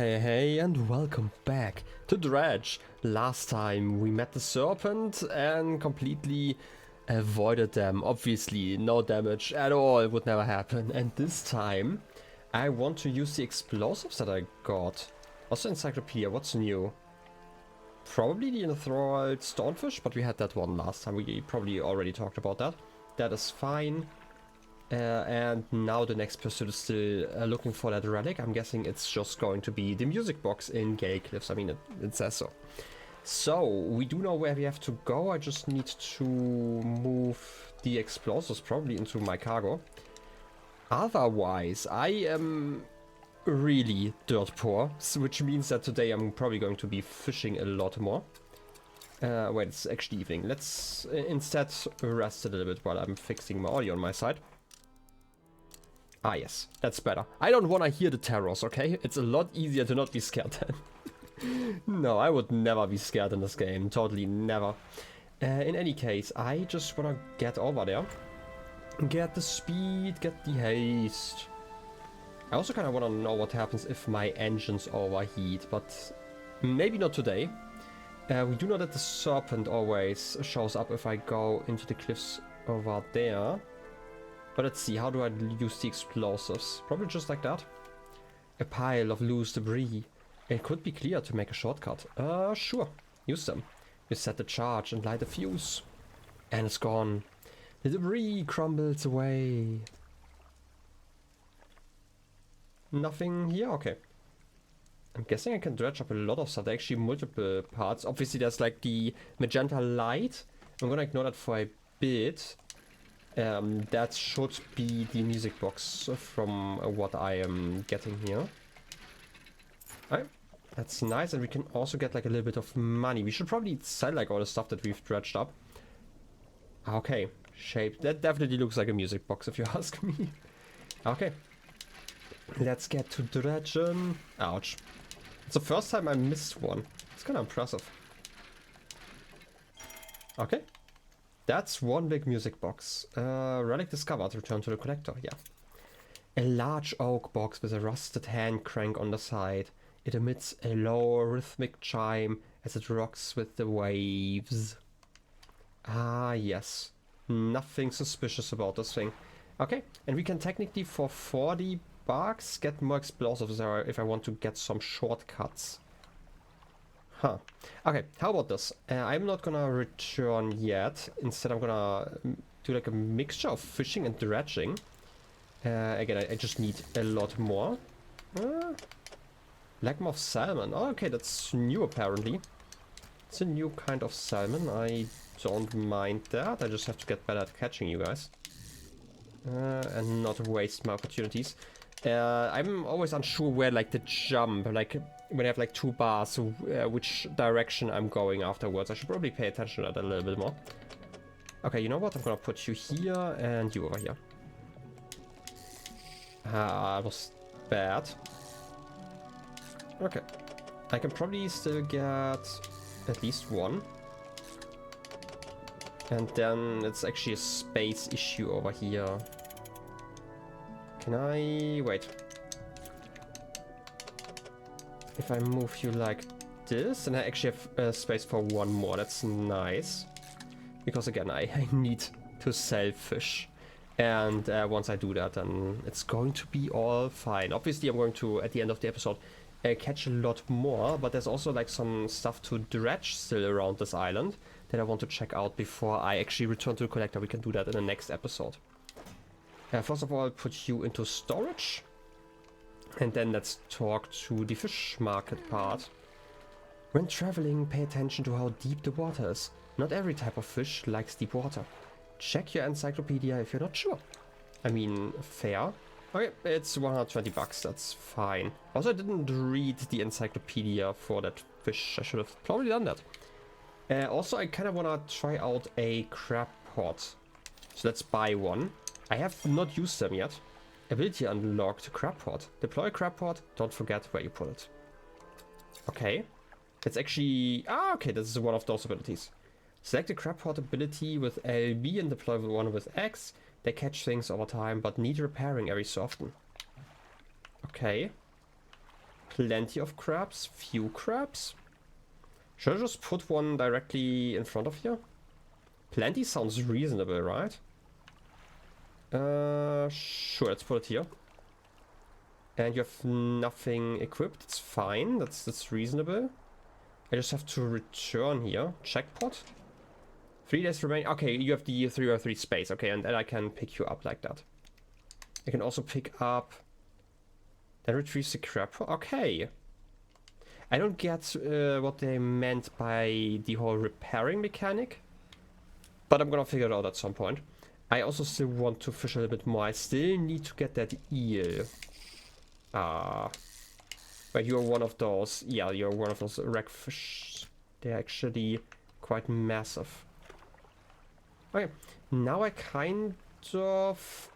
Hey, and welcome back to Dredge. Last time we met the serpent and completely avoided them. Obviously, no damage at all would never happen. And this time, I want to use the explosives that I got. Also, encyclopedia, what's new? Probably the enthralled stonefish, but we had that one last time. We probably already talked about that. That is fine. And now the next pursuit is still looking for that relic. I'm guessing it's just going to be the music box in Gale Cliffs. I mean, it says so. So, we do know where we have to go. I just need to move the explosives probably into my cargo. Otherwise, I am really dirt poor, which means that today I'm probably going to be fishing a lot more. Wait, it's actually evening. Let's instead rest a little bit while I'm fixing my audio on my side. Ah, yes, that's better. I don't want to hear the terrors, okay? It's a lot easier to not be scared then. No, I would never be scared in this game. Totally never. In any case, I just want to get over there. Get the speed, get the haste. I also kind of want to know what happens if my engines overheat, but maybe not today. We do know that the serpent always shows up if I go into the cliffs over there. But let's see, how do I use the explosives? Probably just like that. A pile of loose debris. It could be clear to make a shortcut. Sure. Use them. You set the charge and light the fuse. And it's gone. The debris crumbles away. Nothing here? Okay. I'm guessing I can dredge up a lot of stuff. There are actually multiple parts. Obviously there's like the magenta light. I'm gonna ignore that for a bit. That should be the music box from what I am getting here. Alright, that's nice, and we can also get like a little bit of money. We should probably sell like all the stuff that we've dredged up. Okay, shape. That definitely looks like a music box if you ask me. Okay, let's get to dredging. Ouch. It's the first time I missed one. It's kind of impressive. Okay. That's one big music box. Relic discovered. Return to the collector. Yeah. A large oak box with a rusted hand crank on the side. It emits a low rhythmic chime as it rocks with the waves. Ah, yes. Nothing suspicious about this thing. Okay, and we can technically for 40 bucks get more explosives if I want to get some shortcuts. Huh. Okay, how about this? I'm not gonna return yet. Instead, I'm gonna do like a mixture of fishing and dredging. Again, I just need a lot more. Leg of salmon. Oh, okay, that's new apparently. It's a new kind of salmon. I don't mind that. I just have to get better at catching you guys. And not waste my opportunities. I'm always unsure where like the jump, like when I have like two bars, which direction I'm going afterwards. I should probably pay attention to that a little bit more. Okay, you know what? I'm gonna put you here and you over here. Ah, that was bad. Okay. I can probably still get at least one. And then it's actually a space issue over here. Can I... wait. If I move you like this, then I actually have space for one more. That's nice. Because again, I need to sell fish. And once I do that, then it's going to be all fine. Obviously, I'm going to, at the end of the episode, catch a lot more. But there's also like some stuff to dredge still around this island that I want to check out before I actually return to the collector. We can do that in the next episode. First of all, I'll put you into storage. And then let's talk to the fish market part. When traveling, pay attention to how deep the water is. Not every type of fish likes deep water. Check your encyclopedia if you're not sure. I mean, fair. Okay, it's 120 bucks, that's fine. Also, I didn't read the encyclopedia for that fish. I should have probably done that. Also, I kind of want to try out a crab pot. So let's buy one. I have not used them yet. Ability unlocked, crab pot. Deploy crab pot, don't forget where you put it. Okay. It's actually... ah, okay, this is one of those abilities. Select the crab pot ability with LB and deploy one with X. They catch things over time, but need repairing every so often. Okay. plenty of crabs, few crabs. Should I just put one directly in front of here? Plenty sounds reasonable, right? Sure, let's put it here. And you have nothing equipped, it's fine, that's reasonable. I just have to return here. Checkpot. 3 days remaining. Okay, you have the 3x3 space. Okay, and then I can pick you up like that. I can also pick up... Then retrieve the crab. Okay. I don't get what they meant by the whole repairing mechanic. But I'm gonna figure it out at some point. I also still want to fish a little bit more. I still need to get that eel. But you're one of those. Yeah, you're one of those wreckfish. They're actually quite massive. Okay, now I kind of...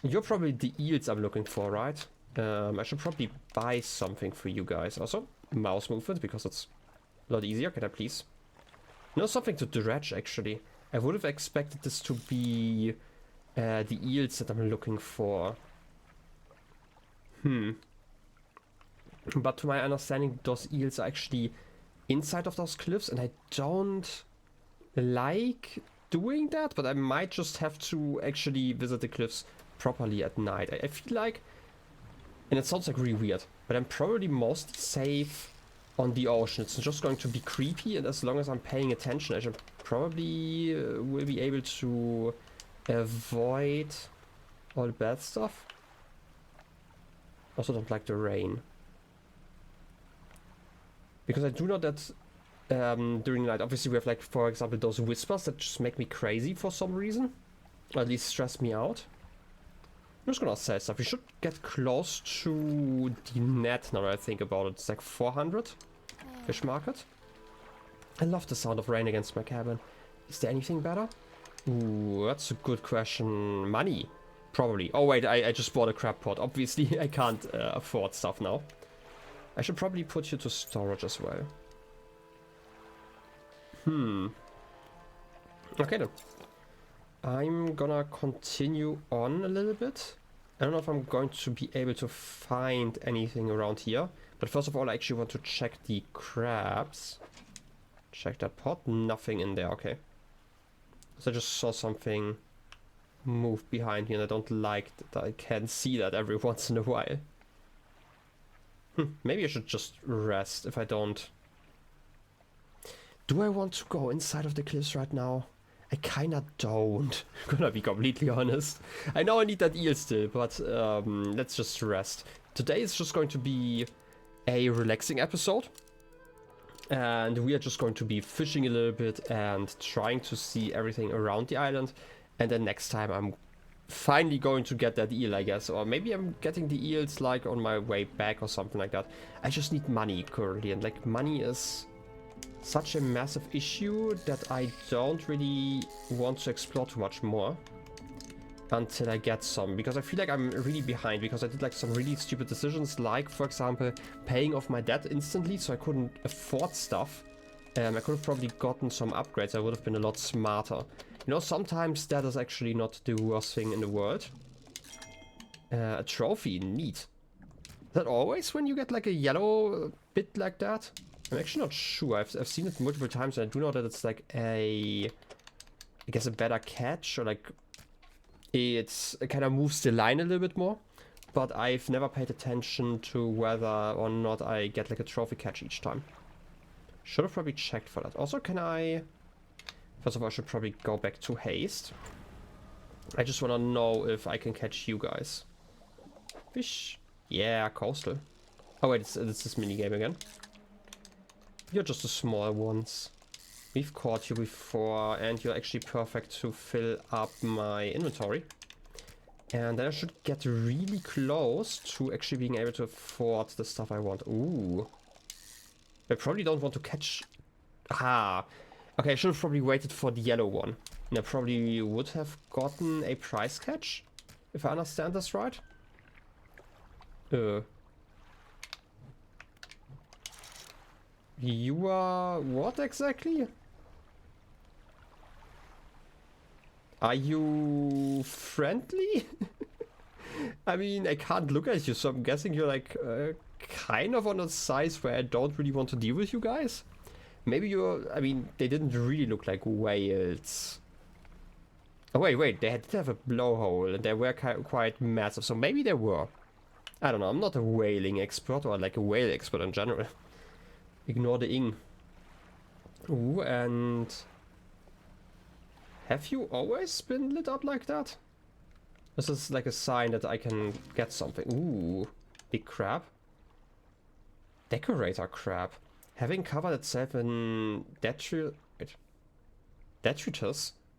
You're probably the eels I'm looking for, right? I should probably buy something for you guys. Also, mouse movement, because it's a lot easier. Can I please? No, something to dredge, actually. I would have expected this to be the eels that I'm looking for. But to my understanding, those eels are actually inside of those cliffs, and I don't like doing that, but I might just have to actually visit the cliffs properly at night. I feel like, and it sounds like really weird, but I'm probably mostly safe on the ocean. It's just going to be creepy, and as long as I'm paying attention, I should probably will be able to avoid all the bad stuff. Also don't like the rain. Because I do know that during the night, obviously we have, like, for example, those whispers that just make me crazy for some reason. Or at least stress me out. I'm just gonna sell stuff. We should get close to the net now that I think about it. It's like 400 fish market. I love the sound of rain against my cabin. Is there anything better? Ooh, that's a good question. Money. Probably. Oh wait, I just bought a crab pot. Obviously I can't afford stuff now. I should probably put you to storage as well. Okay then. I'm gonna continue on a little bit. I don't know if I'm going to be able to find anything around here. But first of all, I actually want to check the crabs. Check that pot. Nothing in there. Okay. So I just saw something move behind me, and I don't like that I can see that every once in a while. Maybe I should just rest if I don't. Do I want to go inside of the cliffs right now? I kinda don't. Gonna be completely honest. I know I need that eel still, but let's just rest. Today is just going to be a relaxing episode. And we are just going to be fishing a little bit and trying to see everything around the island. And then next time I'm finally going to get that eel, I guess. Or maybe I'm getting the eels like on my way back or something like that. I just need money currently, and like money is such a massive issue that I don't really want to explore too much more until I get some, because I feel like I'm really behind, because I did like some really stupid decisions, like for example paying off my debt instantly so I couldn't afford stuff. I could have probably gotten some upgrades. I would have been a lot smarter. You know, sometimes that is actually not the worst thing in the world. A trophy, neat. Is that always when you get like a yellow bit like that? I'm actually not sure. I've seen it multiple times, and I do know that it's like a, I guess, a better catch, or like it kind of moves the line a little bit more. But I've never paid attention to whether or not I get like a trophy catch each time. Should have probably checked for that. Also, can I... First of all, I should probably go back to haste. I just want to know if I can catch you guys. Fish. Yeah, coastal. Oh wait, it's this minigame again. You're just the small ones. We've caught you before, and you're actually perfect to fill up my inventory. And then I should get really close to actually being able to afford the stuff I want. Ooh. I probably don't want to catch... Ah. Okay, I should have probably waited for the yellow one. And I probably would have gotten a prize catch, if I understand this right. You are... what exactly? Are you friendly? I mean, I can't look at you, so I'm guessing you're like kind of on a size where I don't really want to deal with you guys. Maybe you're... I mean, they didn't really look like whales. Oh, wait, they did have a blowhole, and they were quite massive, so maybe they were. I don't know, I'm not a whaling expert, or like a whale expert in general. Ignore the ing. Ooh, and... Have you always been lit up like that? This is like a sign that I can get something. Ooh, big crab. Decorator crab. Having covered itself in detritus,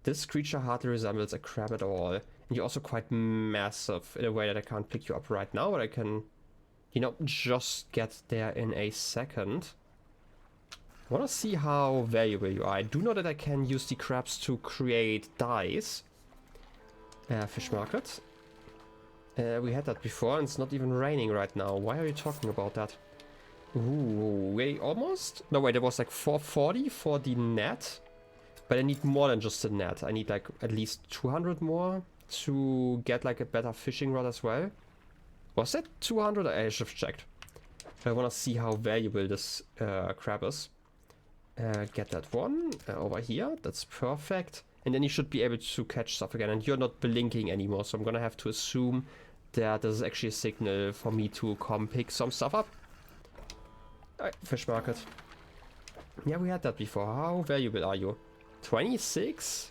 this creature hardly resembles a crab at all. And you're also quite massive in a way that I can't pick you up right now, but I can, you know, just get there in a second. I want to see how valuable you are. I do know that I can use the crabs to create dyes. Fish market. We had that before, and it's not even raining right now. Why are you talking about that? Ooh, wait, almost? No, wait, it was like 440 for the net. But I need more than just the net. I need like at least 200 more to get like a better fishing rod as well. Was that 200? I should have checked. I want to see how valuable this crab is. Get that one over here. That's perfect. And then you should be able to catch stuff again. And you're not blinking anymore, so I'm gonna have to assume that this is actually a signal for me to come pick some stuff up. Alright, fish market. Yeah, we had that before. How valuable are you? 26?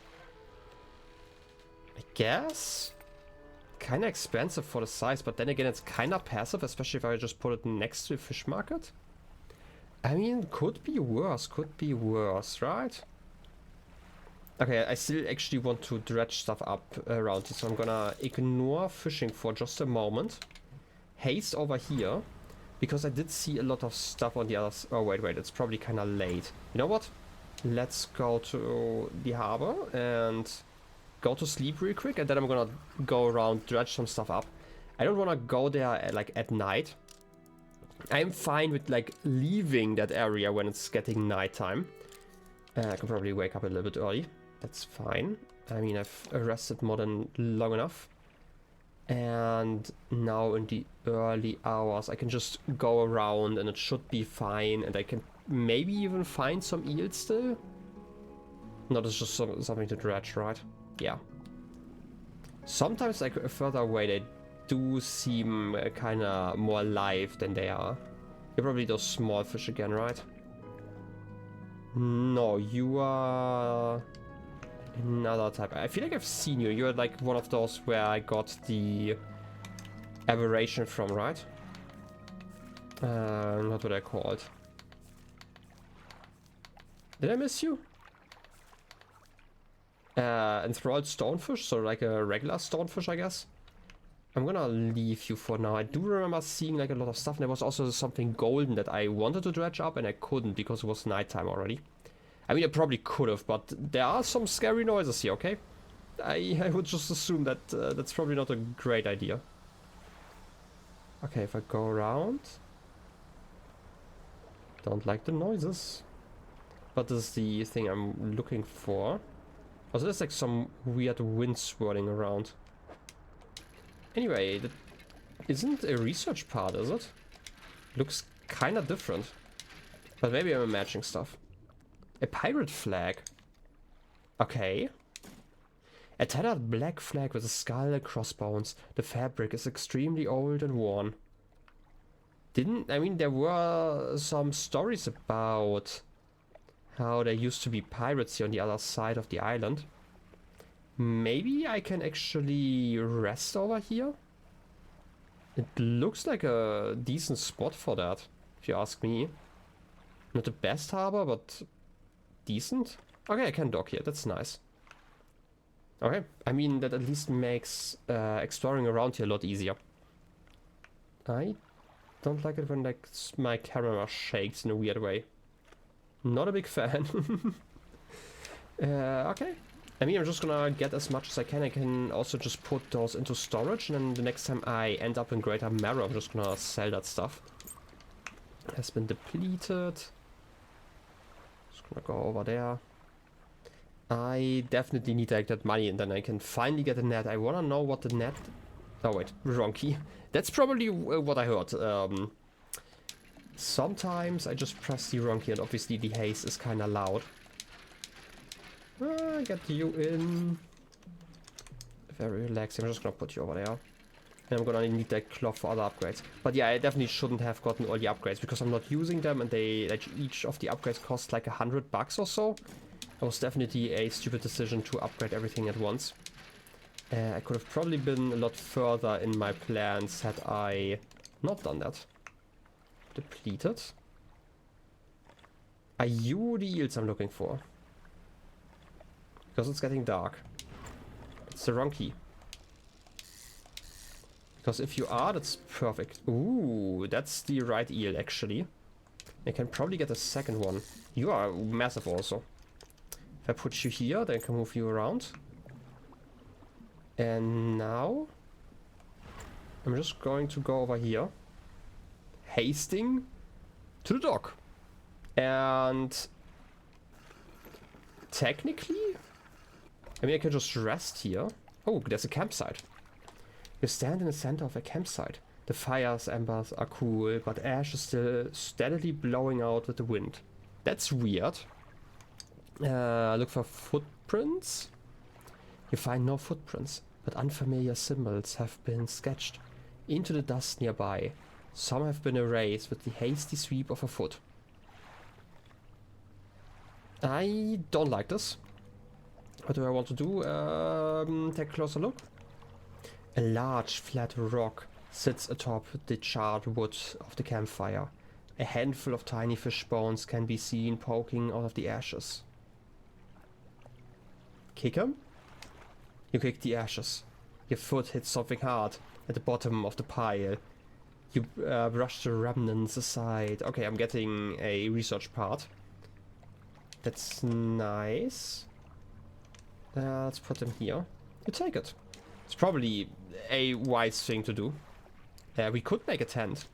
I guess? Kinda expensive for the size, but then again it's kinda passive, especially if I just put it next to a fish market. I mean, could be worse, right? Okay, I still actually want to dredge stuff up around here, so I'm gonna ignore fishing for just a moment. Haste over here, because I did see a lot of stuff on the other side. Oh, wait, it's probably kinda late. You know what? Let's go to the harbor and go to sleep real quick, and then I'm gonna go around, dredge some stuff up. I don't wanna go there like at night. I'm fine with like leaving that area when it's getting nighttime. I can probably wake up a little bit early. That's fine. I mean, I've rested more than long enough. And now in the early hours, I can just go around and it should be fine. And I can maybe even find some eels still. No, it's just something to dredge, right? Yeah. Sometimes like further away, they do seem kind of more alive than they are. You're probably those small fish again, right? No, you are another type. I feel like I've seen you. You're like one of those where I got the aberration from, right? Not what I called. Did I miss you? Enthralled stonefish, so like a regular stonefish, I guess. I'm gonna leave you for now. I do remember seeing like a lot of stuff, and there was also something golden that I wanted to dredge up and I couldn't because it was nighttime already. I mean, I probably could have, but there are some scary noises here, okay? I would just assume that that's probably not a great idea. Okay, if I go around... Don't like the noises. But this is the thing I'm looking for. Also, there's like some weird wind swirling around. Anyway, that isn't a research part, is it? Looks kind of different. But maybe I'm imagining stuff. A pirate flag. Okay. A tattered black flag with a skull and crossbones. The fabric is extremely old and worn. I mean, there were some stories about how there used to be pirates here on the other side of the island. Maybe I can actually rest over here? It looks like a decent spot for that, if you ask me. Not the best harbor, but decent. Okay, I can dock here, that's nice. Okay, I mean, that at least makes exploring around here a lot easier. I don't like it when like my camera shakes in a weird way. Not a big fan. Okay. I mean, I'm just gonna get as much as I can. I can also just put those into storage, and then the next time I end up in Greater Marrow, I'm just gonna sell that stuff. Has been depleted. Just gonna go over there. I definitely need like that money, and then I can finally get a net. I wanna know what the net... Oh wait, wrong key. That's probably what I heard. Sometimes I just press the wrong key and obviously the haste is kind of loud. Get you in. Very relaxing. I'm just gonna put you over there. And I'm gonna need that cloth for other upgrades. But yeah, I definitely shouldn't have gotten all the upgrades because I'm not using them and they, like, each of the upgrades cost like $100 or so. It was definitely a stupid decision to upgrade everything at once. I could have probably been a lot further in my plans had I not done that. Depleted. Are you the yields I'm looking for? Because it's getting dark. It's the wrong key. Because if you are, that's perfect. Ooh, that's the right eel, actually. I can probably get a second one. You are massive also. If I put you here, then I can move you around. And now... I'm just going to go over here. Hasting to the dock. And... technically... I mean, I can just rest here. Oh, there's a campsite. You stand in the center of a campsite. The fire's embers are cool, but ash is still steadily blowing out with the wind. That's weird. Look for footprints. You find no footprints, but unfamiliar symbols have been sketched into the dust nearby. Some have been erased with the hasty sweep of a foot. I don't like this. What do I want to do? Take a closer look. A large flat rock sits atop the charred wood of the campfire. A handful of tiny fish bones can be seen poking out of the ashes. Kick him? You kick the ashes. Your foot hits something hard at the bottom of the pile. You brush the remnants aside. Okay, I'm getting a research part. That's nice. Let's put them here. You take it. It's probably a wise thing to do. We could make a tent.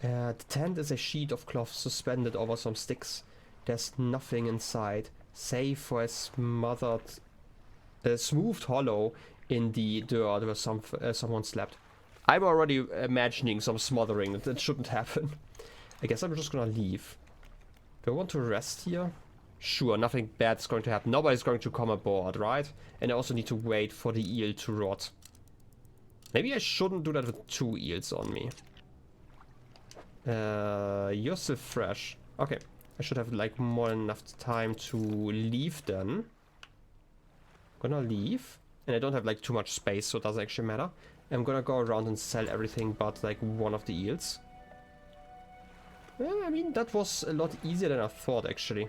The tent is a sheet of cloth suspended over some sticks. There's nothing inside, save for a smoothed hollow in the dirt where someone slept. I'm already imagining some smothering. That shouldn't happen. I guess I'm just gonna leave. Do I want to rest here? Sure, nothing bad's going to happen. Nobody's going to come aboard, right? And I also need to wait for the eel to rot. Maybe I shouldn't do that with 2 eels on me. You're still fresh. Okay, I should have like more than enough time to leave then. Gonna leave. And I don't have like too much space, so it doesn't actually matter. I'm gonna go around and sell everything but like one of the eels. Well, I mean, that was a lot easier than I thought actually.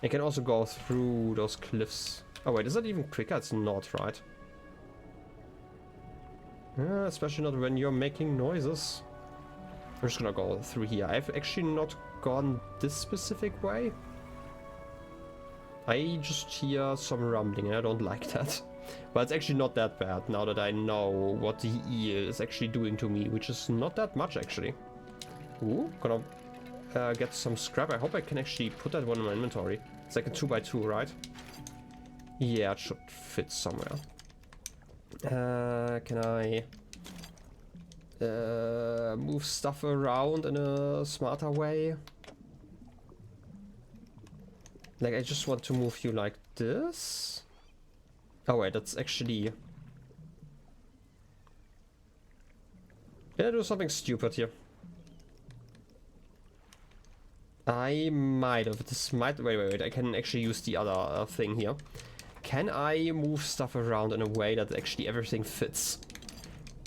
I can also go through those cliffs. Oh wait, is that even quicker? It's not, right? Especially not when you're making noises. I'm just gonna go through here. I've actually not gone this specific way. I just hear some rumbling and I don't like that. But it's actually not that bad now that I know what the eel is actually doing to me, which is not that much actually. Ooh, gonna get some scrap. I hope I can actually put that one in my inventory. It's like a 2x2, right? Yeah, it should fit somewhere. Can I move stuff around in a smarter way? Like, I just want to move you like this. Oh wait, that's actually... Did I do something stupid here? I might have. This might... Wait. I can actually use the other thing here. Can I move stuff around in a way that actually everything fits?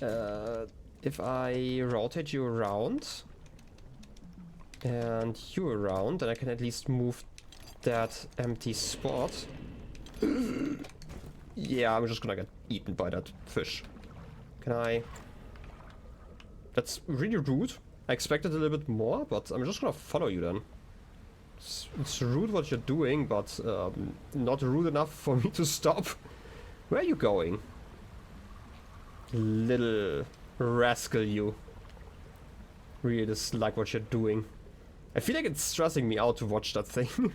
If I rotate you around and you around, then I can at least move that empty spot. Yeah, I'm just gonna get eaten by that fish. Can I... That's really rude. I expected a little bit more, but I'm just gonna follow you then. It's rude what you're doing, but not rude enough for me to stop. Where are you going? Little rascal, you. Really dislike what you're doing. I feel like it's stressing me out to watch that thing.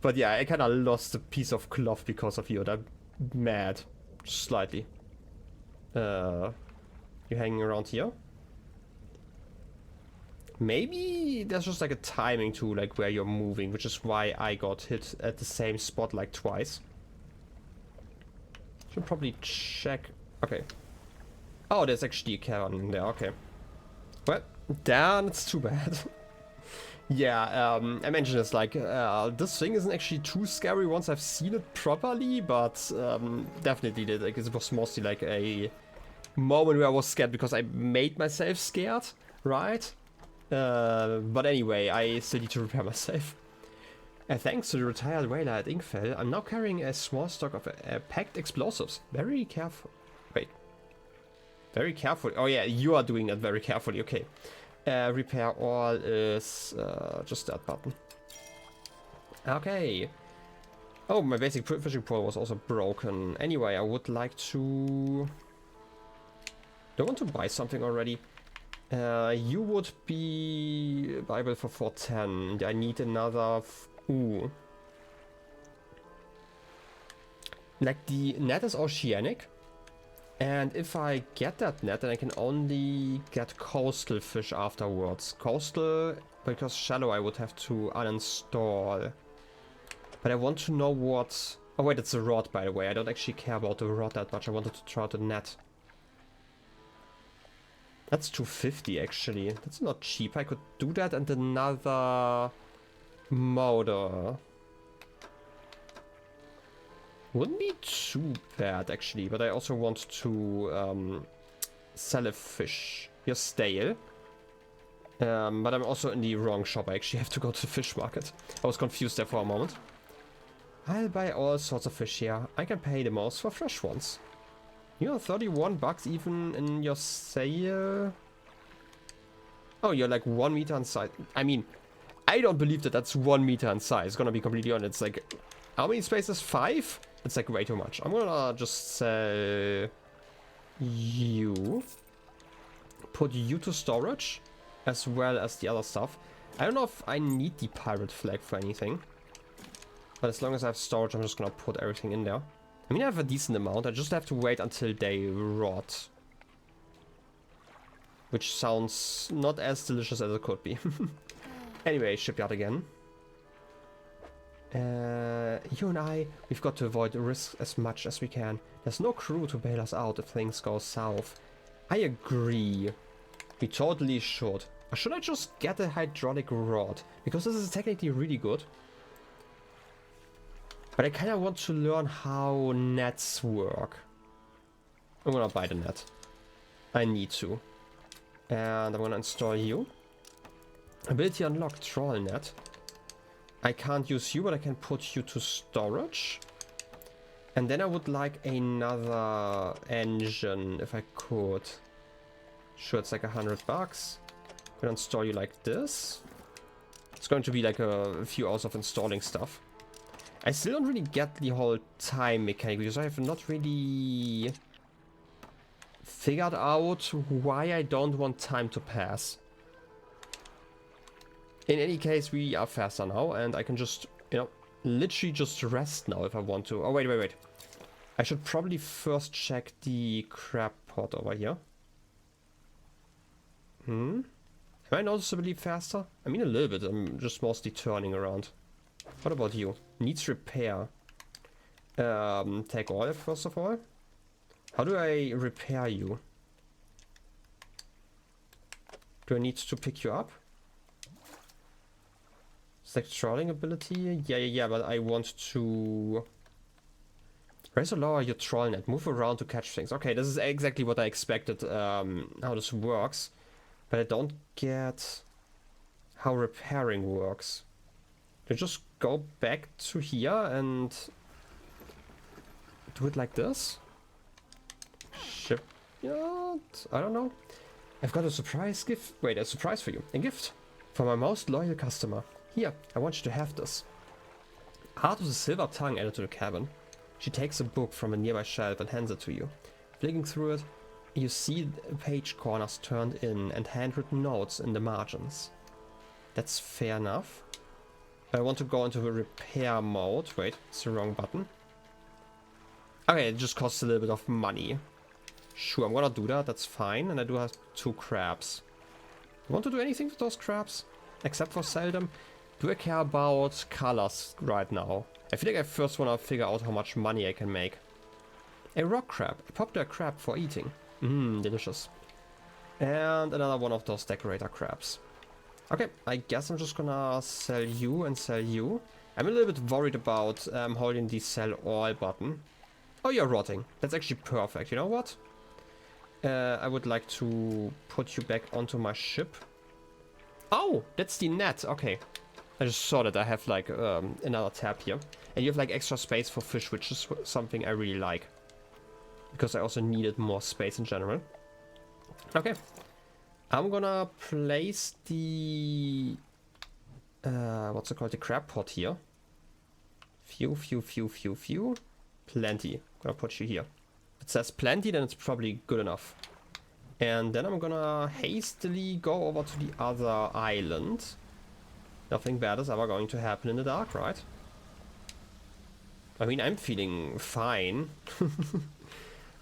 But yeah, I kinda lost a piece of cloth because of you. I'm mad. Slightly. You hanging around here? Maybe there's just like a timing to like where you're moving, which is why I got hit at the same spot like twice. Should probably check. Okay. Oh, there's actually a cavern in there. Okay. Well, damn, it's too bad. Yeah, I mentioned this, like, this thing isn't actually too scary once I've seen it properly, but definitely did. Like, it was mostly like a moment where I was scared because I made myself scared, right? But anyway, I still need to repair myself. Thanks to the retired whaler at Inkfell, I'm now carrying a small stock of packed explosives. Very careful. Wait. Very careful. Oh yeah, you are doing that very carefully. Okay. Repair all is just that button. Okay. Oh, my basic fishing pole was also broken. Anyway, I would like to... Do I want to buy something already? You would be viable for 410. I need another... Ooh. Like, the net is oceanic. And if I get that net, then I can only get coastal fish afterwards. Coastal, because shallow I would have to uninstall. But I want to know what... Oh wait, it's a rod, by the way. I don't actually care about the rod that much. I wanted to try out the net. That's 250 actually. That's not cheap. I could do that and another motor. Wouldn't be too bad actually, but I also want to sell a fish. You're stale. But I'm also in the wrong shop. I actually have to go to the fish market. I was confused there for a moment. I'll buy all sorts of fish here. I can pay the most for fresh ones. You know, 31 bucks even in your sale. Oh, you're like 1 meter in size. I mean, I don't believe that that's 1 meter in size. Gonna be completely honest. It's like, how many spaces? 5? It's like way too much. I'm gonna just sell you. Put you to storage as well as the other stuff. I don't know if I need the pirate flag for anything. But as long as I have storage, I'm just gonna put everything in there. I mean, I have a decent amount. I just have to wait until they rot. Which sounds not as delicious as it could be. Anyway, shipyard again. You and I, we've got to avoid the risk as much as we can. There's no crew to bail us out if things go south. I agree. We totally should. Or should I just get a hydraulic rod? Because this is technically really good. But I kind of want to learn how nets work. I'm gonna buy the net. I need to. And I'm gonna install you. Ability unlocked, Trawl net. I can't use you, but I can put you to storage. And then I would like another engine, if I could. Sure, it's like 100 bucks. I'm gonna install you like this. It's going to be like a few hours of installing stuff. I still don't really get the whole time mechanic, because I have not really figured out why I don't want time to pass. In any case, we are faster now, and I can just, you know, literally just rest now if I want to. Oh, wait. I should probably first check the crab pot over here. Am I noticeably faster? I mean, a little bit. I'm just mostly turning around. What about you? Needs repair. Take oil, first of all. How do I repair you? Do I need to pick you up? Select trawling ability? Yeah, but I want to... Raise or lower your trawl net. Move around to catch things. Okay, this is exactly what I expected, how this works. But I don't get how repairing works. Do I just go back to here and do it like this? Ship... Yeah, I don't know. I've got a surprise gift. Wait, a surprise for you. A gift. For my most loyal customer. Here, I want you to have this. Heart with a silver tongue added to the cabin. She takes a book from a nearby shelf and hands it to you. Flicking through it, you see page corners turned in and handwritten notes in the margins. That's fair enough. I want to go into a repair mode. Wait, it's the wrong button. Okay, it just costs a little bit of money. Sure, I'm gonna do that, that's fine. And I do have 2 crabs. You want to do anything with those crabs? Except for sell them? Do I care about colors right now? I feel like I first want to figure out how much money I can make. A rock crab. A popular crab for eating. Mmm, delicious. And another one of those decorator crabs. Okay, I guess I'm just gonna sell you and sell you. I'm a little bit worried about holding the sell all button. Oh, you're rotting. That's actually perfect. You know what? I would like to put you back onto my ship. Oh, that's the net. Okay. I just saw that I have like another tab here. And you have like extra space for fish, which is something I really like. Because I also needed more space in general. Okay. I'm gonna place the... what's it called? The crab pot here. Few. Plenty. Gonna put you here. If it says plenty, then it's probably good enough. And then I'm gonna hastily go over to the other island. Nothing bad is ever going to happen in the dark, right? I mean, I'm feeling fine.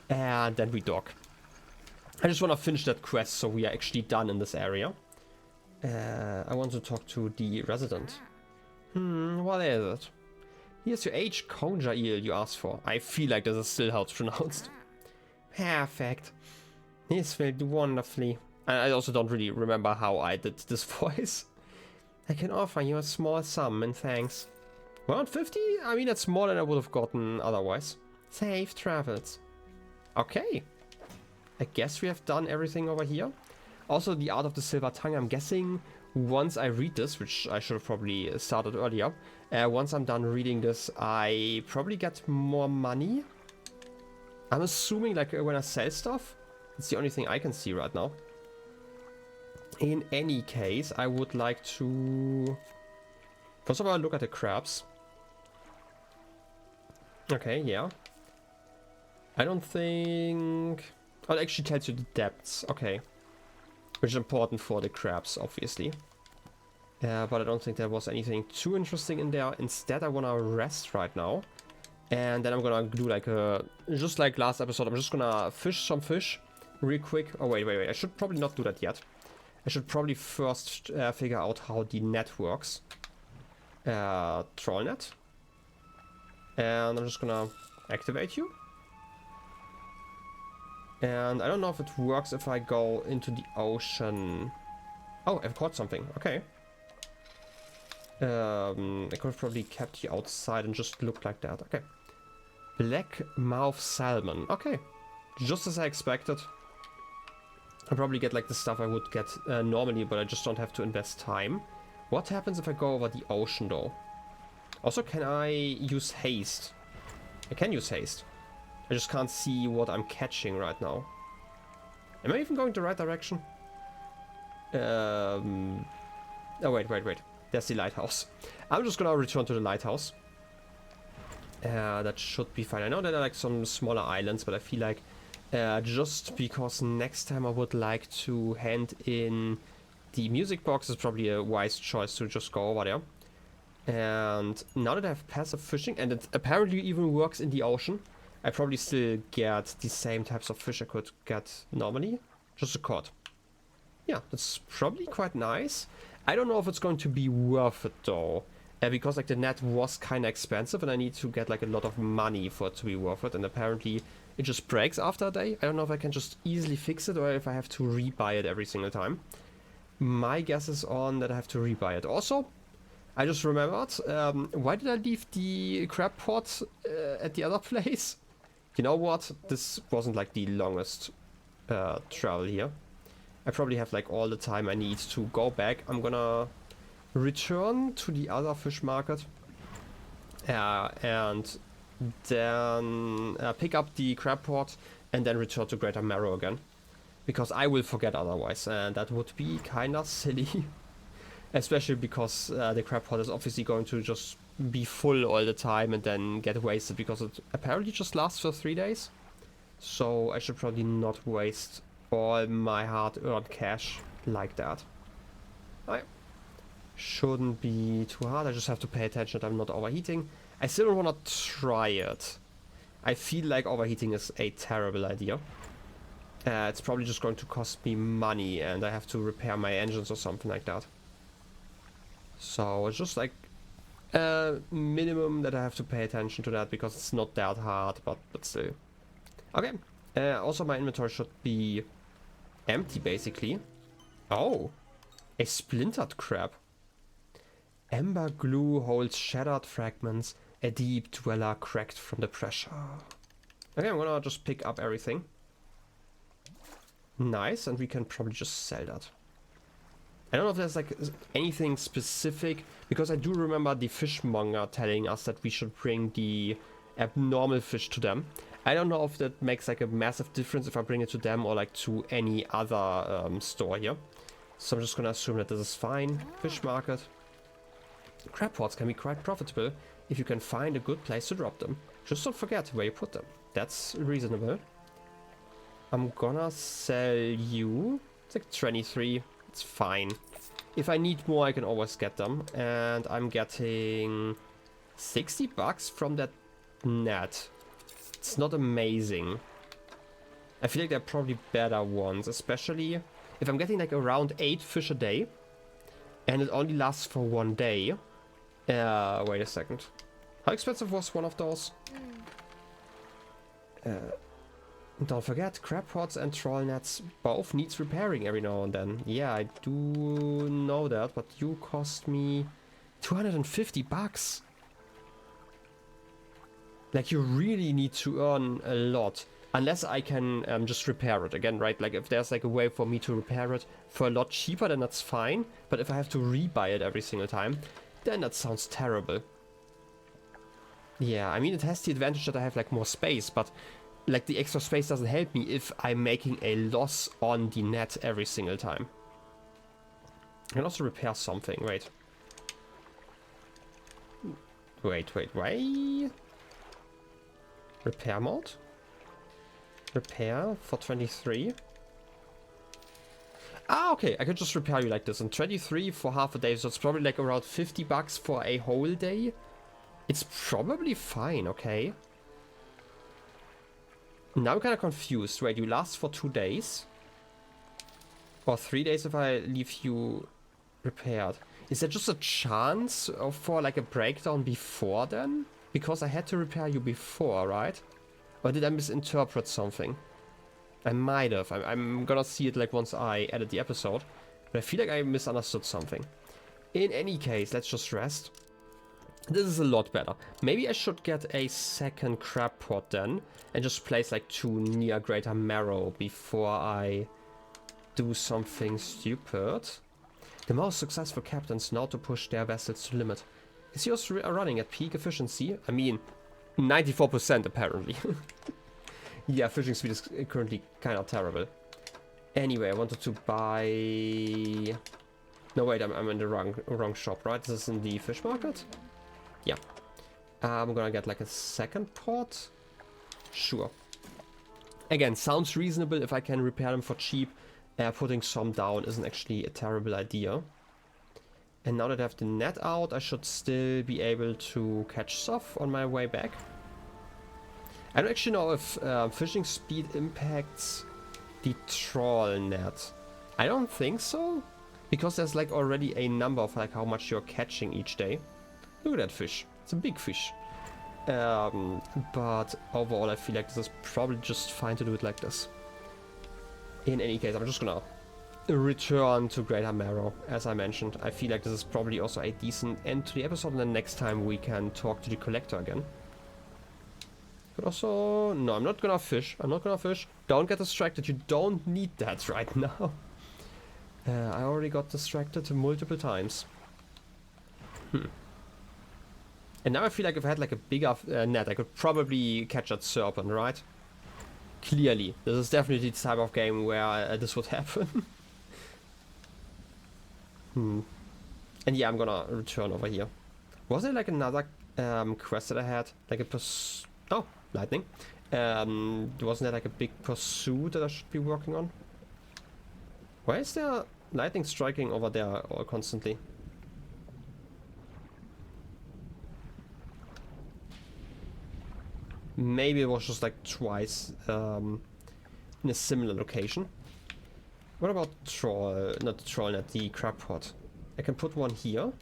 And then we dock. I just want to finish that quest so we are actually done in this area. I want to talk to the resident. What is it? Here's your H. Conja eel you asked for. I feel like this is still how it's pronounced. Perfect. This will do wonderfully. And I also don't really remember how I did this voice. I can offer you a small sum in thanks. 150? I mean, that's more than I would have gotten otherwise. Safe travels. Okay. I guess we have done everything over here. Also, the Art of the Silver Tongue, I'm guessing once I read this, which I should have probably started earlier, once I'm done reading this, I probably get more money. I'm assuming like when I sell stuff, it's the only thing I can see right now. In any case, I would like to... First of all, look at the crabs. Okay, yeah. I don't think... Oh, it actually tells you the depths. Okay. Which is important for the crabs, obviously. But I don't think there was anything too interesting in there. Instead, I want to rest right now. And then I'm going to do like a... Just like last episode, I'm just going to fish some fish real quick. Oh, wait. I should probably not do that yet. I should probably first figure out how the net works. Trawl net. And I'm just going to activate you. And I don't know if it works if I go into the ocean. Oh, I've caught something. Okay. I could have probably kept you outside and just looked like that. Okay. Black mouth salmon. Okay. Just as I expected. I'll probably get like the stuff I would get normally, but I just don't have to invest time. What happens if I go over the ocean though? Also, can I use haste? I can use haste. I just can't see what I'm catching right now. Am I even going the right direction? Oh, wait. There's the lighthouse. I'm just gonna return to the lighthouse. That should be fine. I know there are like some smaller islands, but I feel like just because next time I would like to hand in the music box, is probably a wise choice to just go over there. And now that I have passive fishing, and it apparently even works in the ocean, I probably still get the same types of fish I could get normally. Just a cod. Yeah, that's probably quite nice. I don't know if it's going to be worth it though. Because like the net was kind of expensive and I need to get like a lot of money for it to be worth it. And apparently it just breaks after a day. I don't know if I can just easily fix it or if I have to rebuy it every single time. My guess is on that I have to rebuy it. Also, I just remembered, why did I leave the crab pot at the other place? You know what? This wasn't like the longest travel here. I probably have like all the time I need to go back. I'm gonna return to the other fish market and then pick up the crab pot and then return to Greater Marrow again. Because I will forget otherwise, and that would be kinda silly. Especially because the crab pot is obviously going to just be full all the time and then get wasted because it apparently just lasts for 3 days. So I should probably not waste all my hard-earned cash like that. I shouldn't be too hard. I just have to pay attention that I'm not overheating. I still don't want to try it. I feel like overheating is a terrible idea. It's probably just going to cost me money and I have to repair my engines or something like that. So it's just like a minimum that I have to pay attention to that because it's not that hard, but still. Okay. Also my inventory should be empty basically. Oh, a splintered crab. Ember glue holds shattered fragments. A deep dweller cracked from the pressure. Okay, I'm gonna just pick up everything. Nice, and we can probably just sell that. I don't know if there's like anything specific, because I do remember the fishmonger telling us that we should bring the abnormal fish to them. I don't know if that makes like a massive difference if I bring it to them or like to any other store here. So I'm just gonna assume that this is fine. Fish market. Crab pots can be quite profitable if you can find a good place to drop them. Just don't forget where you put them. That's reasonable. I'm gonna sell you. It's like 23. It's fine. If I need more, I can always get them. And I'm getting 60 bucks from that net. It's not amazing. I feel like there are probably better ones, especially if I'm getting like around 8 fish a day and it only lasts for 1 day. Wait a second. How expensive was one of those? Don't forget, crab pots and trawl nets both needs repairing every now and then. Yeah, I do know that, but you cost me 250 bucks. Like, you really need to earn a lot. Unless I can just repair it again, right? Like, if there's like a way for me to repair it for a lot cheaper, then that's fine. But if I have to rebuy it every single time, then that sounds terrible. Yeah, I mean, it has the advantage that I have like more space, but like the extra space doesn't help me if I'm making a loss on the net every single time. I can also repair something, wait. Wait. Repair mode? Repair for 23. Ah, okay, I can just repair you like this. And 23 for half a day, so it's probably like around 50 bucks for a whole day. It's probably fine, okay. Now I'm kind of confused. Wait, you last for 2 days? Or 3 days if I leave you repaired. Is there just a chance for like a breakdown before then? Because I had to repair you before, right? Or did I misinterpret something? I might have. I'm gonna see it like once I edit the episode. But I feel like I misunderstood something. In any case, let's just rest. This is a lot better. Maybe I should get a second crab pot then. And just place like 2 near Greater Marrow before I do something stupid. The most successful captains know to push their vessels to limit. Is yours running at peak efficiency? I mean, 94% apparently. Yeah, fishing speed is currently kind of terrible. Anyway, I wanted to buy... No, wait, I'm in the wrong shop, right? This is in the fish market? Yeah. I'm gonna get like a second pot. Sure. Again, sounds reasonable if I can repair them for cheap. Putting some down isn't actually a terrible idea. And now that I have the net out, I should still be able to catch stuff on my way back. I don't actually know if fishing speed impacts the trawl net. I don't think so, because there's like already a number of like how much you're catching each day. Look at that fish. It's a big fish. But overall I feel like this is probably just fine to do it like this. In any case, I'm just gonna return to Greater Marrow, as I mentioned. I feel like this is probably also a decent end to the episode, and then next time we can talk to the collector again. But also, no, I'm not gonna fish. I'm not gonna fish. Don't get distracted. You don't need that right now. I already got distracted multiple times. And now I feel like if I had like a bigger net, I could probably catch that serpent, right? Clearly, this is definitely the type of game where this would happen. And yeah, I'm gonna return over here. Was there like another quest that I had? Like a oh, lightning. Wasn't there like a big pursuit that I should be working on? Why is there lightning striking over there constantly? Maybe it was just like twice in a similar location. What about Trawl? Not the Trawl net, the crab pot. I can put one here.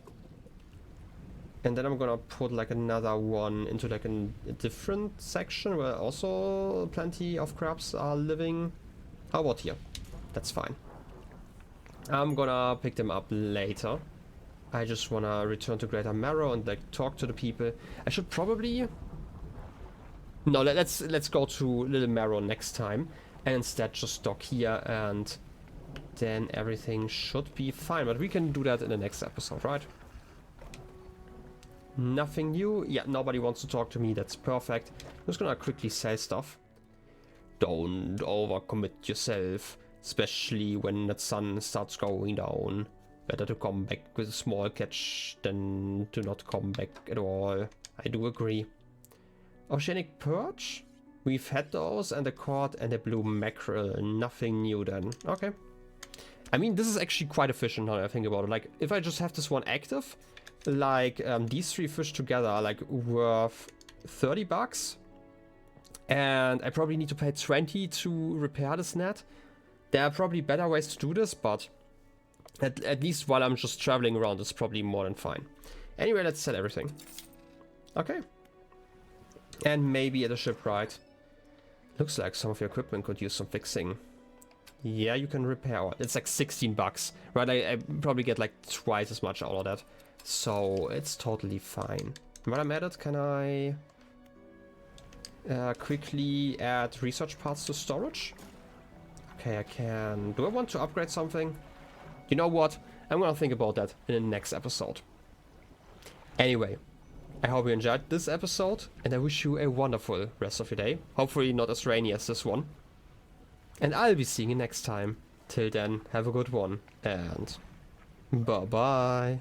And then I'm gonna put like another one into like a different section where also plenty of crabs are living. How about here? That's fine. I'm gonna pick them up later. I just wanna return to Greater Marrow and like talk to the people. I should probably... No, let's go to Little Marrow next time. And instead just dock here, and then everything should be fine. But we can do that in the next episode, right? Nothing new. Yeah, nobody wants to talk to me. That's perfect. I'm just gonna quickly sell stuff. Don't overcommit yourself, especially when the sun starts going down. Better to come back with a small catch than to not come back at all. I do agree. Oceanic perch? We've had those, and a cod and a blue mackerel. Nothing new then. Okay. I mean, this is actually quite efficient now that I think about it. Like, if I just have this one active, like these 3 fish together are like worth 30 bucks. And I probably need to pay 20 to repair this net. There are probably better ways to do this, but at least while I'm just traveling around, it's probably more than fine. Anyway, let's sell everything. Okay. And maybe at a shipwright. Looks like some of your equipment could use some fixing. Yeah, you can repair. It's like 16 bucks, right? I probably get like twice as much out of that. So it's totally fine. While I'm at it, can I quickly add research parts to storage? Okay, I can. Do I want to upgrade something? You know what? I'm gonna think about that in the next episode. Anyway, I hope you enjoyed this episode, and I wish you a wonderful rest of your day. Hopefully not as rainy as this one. And I'll be seeing you next time. Till then, have a good one, and bye-bye.